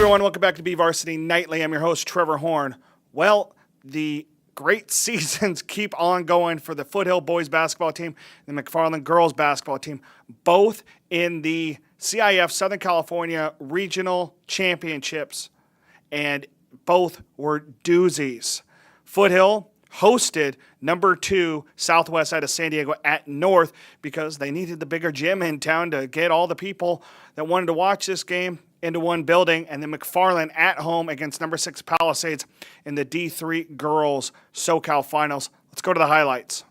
everyone. Welcome back to BVarsity Nightly. I'm your host, Trevor Horn. Well, the great seasons keep on going for the Foothill boys basketball team and the McFarland girls basketball team, both in the CIF Southern California Regional Championships, and both were doozies. Foothill hosted number 2 Southwest out of San Diego at North because they needed the bigger gym in town to get all the people that wanted to watch this game into one building, and then McFarland at home against number 6 Palisades in the D3 Girls SoCal Finals. Let's go to the highlights.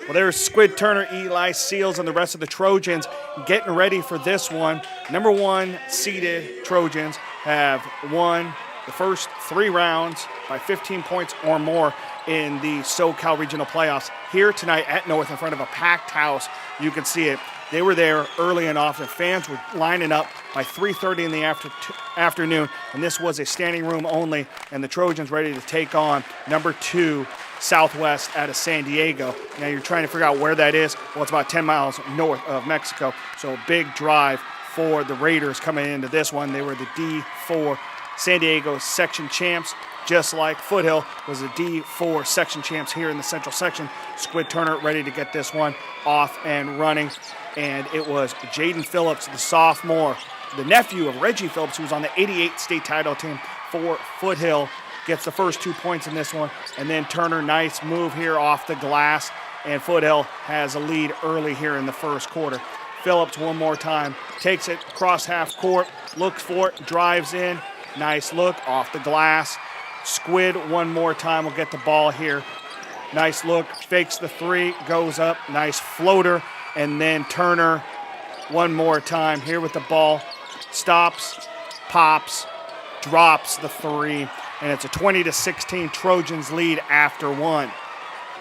Well, there's Squid Turner, Eli Seals, and the rest of the Trojans getting ready for this one. Number 1 seeded Trojans have won the first 3 rounds by 15 points or more in the SoCal Regional Playoffs. Here tonight at North in front of a packed house, you can see it. They were there early and often. Fans were lining up by 3:30 in the afternoon, and this was a standing room only, and the Trojans ready to take on number 2 Southwest out of San Diego. Now you're trying to figure out where that is. Well, it's about 10 miles north of Mexico, so a big drive for the Raiders coming into this one. They were the D4 San Diego section champs, just like Foothill was the D4 section champs here in the Central section. Squid Turner ready to get this one off and running. And it was Jaden Phillips, the sophomore, the nephew of Reggie Phillips, who was on the 88 state title team for Foothill, gets the first 2 points in this one. And then Turner, nice move here off the glass, and Foothill has a lead early here in the first quarter. Phillips one more time, takes it across half court, looks for it, drives in, nice look off the glass. Squid one more time will get the ball here. Nice look, fakes the 3, goes up, nice floater. And then Turner one more time here with the ball, stops, pops, drops the 3, and it's a 20-16 Trojans lead after 1.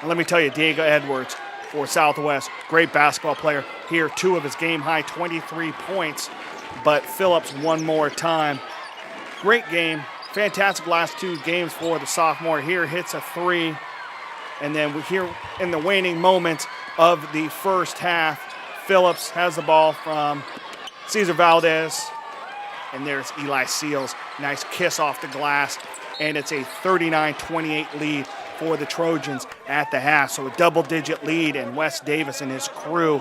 And let me tell you, Diego Edwards for Southwest, great basketball player. Here, 2 of his game-high 23 points, but Phillips one more time. Great game, fantastic last 2 games for the sophomore. Here hits a 3, and then we hear in the waning moments of the first half, Phillips has the ball from Cesar Valdez, and there's Eli Seals. Nice kiss off the glass, and it's a 39-28 lead for the Trojans at the half. So a double-digit lead, and Wes Davis and his crew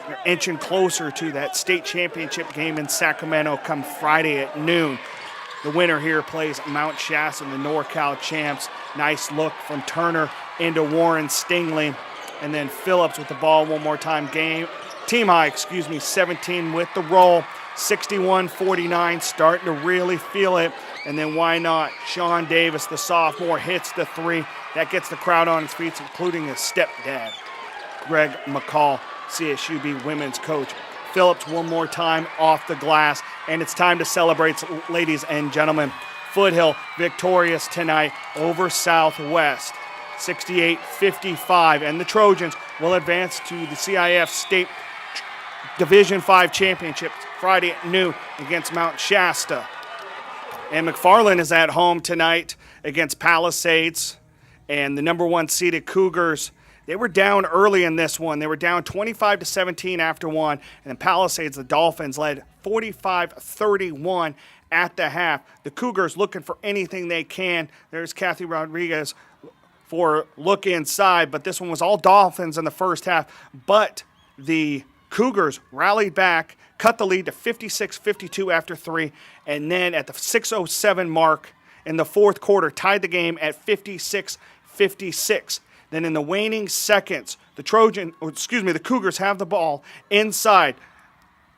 are inching closer to that state championship game in Sacramento come Friday at noon. The winner here plays Mount Shasta, the NorCal champs. Nice look from Turner into Warren Stingley. And then Phillips with the ball one more time. Team high, 17 with the roll. 61-49, starting to really feel it. And then why not? Sean Davis, the sophomore, hits the 3. That gets the crowd on its feet, including his stepdad, Greg McCall, CSUB women's coach. Phillips one more time off the glass, and it's time to celebrate, ladies and gentlemen. Foothill victorious tonight over Southwest, 68-55, and the Trojans will advance to the CIF State Division 5 Championship Friday at noon against Mount Shasta. And McFarland is at home tonight against Palisades, and the number 1 seeded Cougars. They were down early in this one. They were down 25-17 after 1, and then Palisades, the Dolphins, led 45-31 at the half. The Cougars looking for anything they can. There's Kathy Rodriguez for look inside, but this one was all Dolphins in the first half. But the Cougars rallied back, cut the lead to 56-52 after 3, and then at the 6:07 mark in the fourth quarter, tied the game at 56-56. Then in the waning seconds, the Cougars have the ball inside.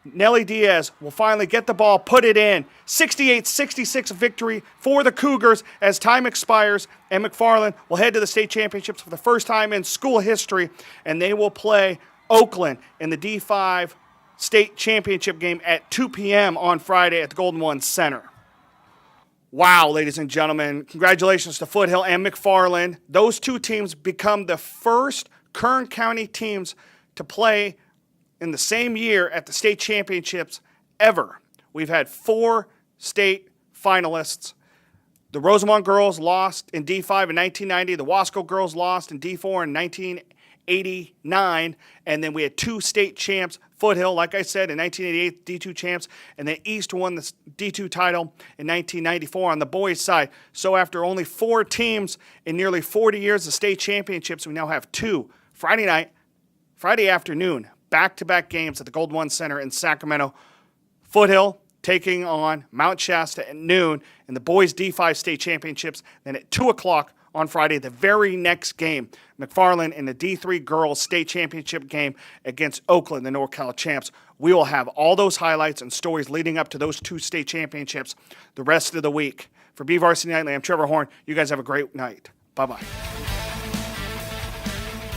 Nelly Diaz will finally get the ball, put it in. 68-66 victory for the Cougars as time expires, and McFarland will head to the state championships for the first time in school history, and they will play Oakland in the D5 state championship game at 2 p.m. on Friday at the Golden One Center. Wow, ladies and gentlemen, congratulations to Foothill and McFarland. Those 2 teams become the first Kern County teams to play in the same year at the state championships ever. We've had 4 state finalists. The Rosamond girls lost in D5 in 1990. The Wasco girls lost in D4 in 1989. And then we had 2 state champs, Foothill, like I said, in 1988, D2 champs, and then East won the D2 title in 1994 on the boys' side. So after only 4 teams in nearly 40 years of state championships, we now have 2 Friday afternoon, back-to-back games at the Gold One Center in Sacramento. Foothill taking on Mount Shasta at noon in the boys D5 state championships. Then at 2 o'clock on Friday, the very next game, McFarland in the D3 girls state championship game against Oakland, the NorCal champs. We will have all those highlights and stories leading up to those 2 state championships the rest of the week. For BVarsity Nightly, I'm Trevor Horn. You guys have a great night. Bye-bye.